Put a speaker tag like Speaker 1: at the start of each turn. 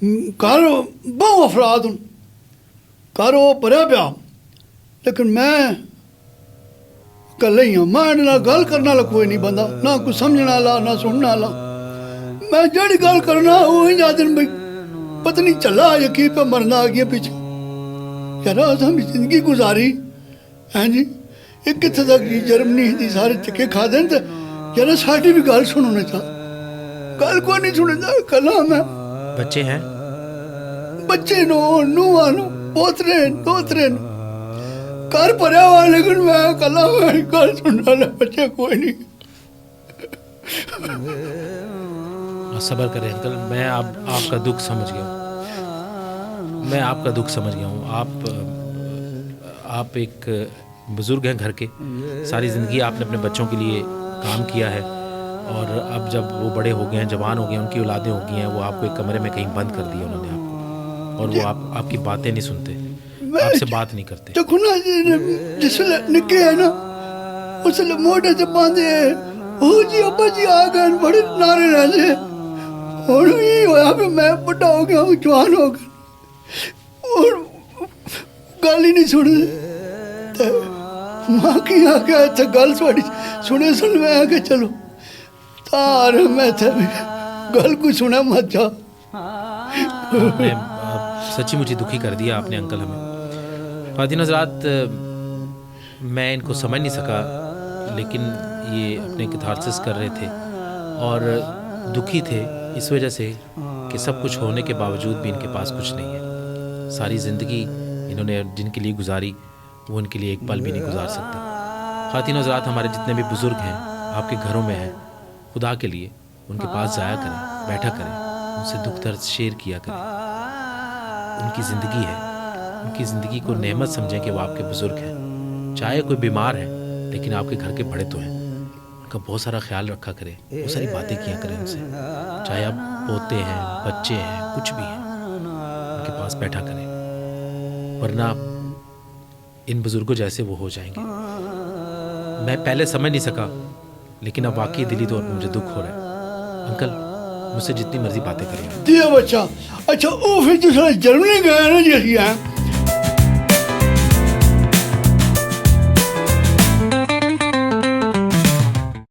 Speaker 1: घर बहु अफराद हूँ, घर वो भरिया पिया, लेकिन मैं कल्ले ही हाँ। मैं इहदे नाल गल करने वाला कोई नहीं बंदा, ना कोई समझने वाला ना सुनने वाला। मैं जड़ी गल करना वो ही जादन भाई पता नहीं चला यकीन पे मरना आ गया पीछे। यार असां भी जिंदगी गुजारी हैं जी, ये कितने तक जी जर्मनी दी सारे चक्के खा देन ते यार साडी भी गल सुनने चा, गल कोई नहीं सुनदा। कला मैं
Speaker 2: बच्चे हैं?
Speaker 1: बच्चे नो नूआं नो पोतरे दोतरे घर भरिया हुआ, लेकिन मैं कला गल सुनने वाला बच्चे कोई नहीं।
Speaker 2: सब्र करें अंकल, मैं आपका दुख समझ गया हूँ, मैं आपका दुख समझ गया हूँ। आप एक बुज़ुर्ग हैं घर के, सारी ज़िंदगी आपने अपने बच्चों के लिए काम किया है, और अब जब वो बड़े हो गए हैं, जवान हो गए हैं, उनकी औलादें हो गई हैं, वो आपको एक कमरे में कहीं बंद कर दिया उन्होंने आपको, और वो आपकी बातें नहीं सुनते, आपसे बात नहीं करते।
Speaker 1: देखो ना जिसले निके है ना उसले मोटे से बांधे ओ जी अब्बा जी आ गए, बड़े नारे रहते। और ये होया भी मैं बड़ा हो गया हूँ, जवान हो गया और गल ही नहीं सुनते। माँ की आ गया इतने गल थोड़ी सुने सुन मैं आके चलो तार मैं थे गल कोई सुना मत जा।
Speaker 2: आपने सच्ची मुझे दुखी कर दिया आपने अंकल हमें। ख्वातीन हज़रात, मैं इनको समझ नहीं सका, लेकिन ये अपने कैथारसिस कर रहे थे और दुखी थे इस वजह से कि सब कुछ होने के बावजूद भी इनके पास कुछ नहीं है। सारी ज़िंदगी इन्होंने जिनके लिए गुजारी वो इनके लिए एक पल भी नहीं गुजार सकते। ख्वातीन हज़रात, हमारे जितने भी बुज़ुर्ग हैं आपके घरों में हैं, खुदा के लिए उनके पास जाया करें, बैठा करें, उनसे दुख दर्द शेयर किया करें। उनकी ज़िंदगी है, उनकी ज़िंदगी को नेमत समझें कि वो आपके बुज़ुर्ग हैं। चाहे कोई बीमार है लेकिन आपके घर के बड़े तो हैं, उनका बहुत सारा ख्याल रखा करें, बहुत सारी बातें किया करें उनसे। चाहे आप पोते हैं, बच्चे हैं, कुछ भी हैं, उनके पास बैठा करें, वरना इन बुज़ुर्गों जैसे वो हो जाएंगे। मैं पहले समझ नहीं सका, लेकिन अब वाकई दिली तौर पर मुझे दुख हो रहा है। अंकल, मुझसे जितनी मर्जी बातें करिए।
Speaker 1: बच्चा अच्छा वो फिर तो जर्मनी गया ना जी,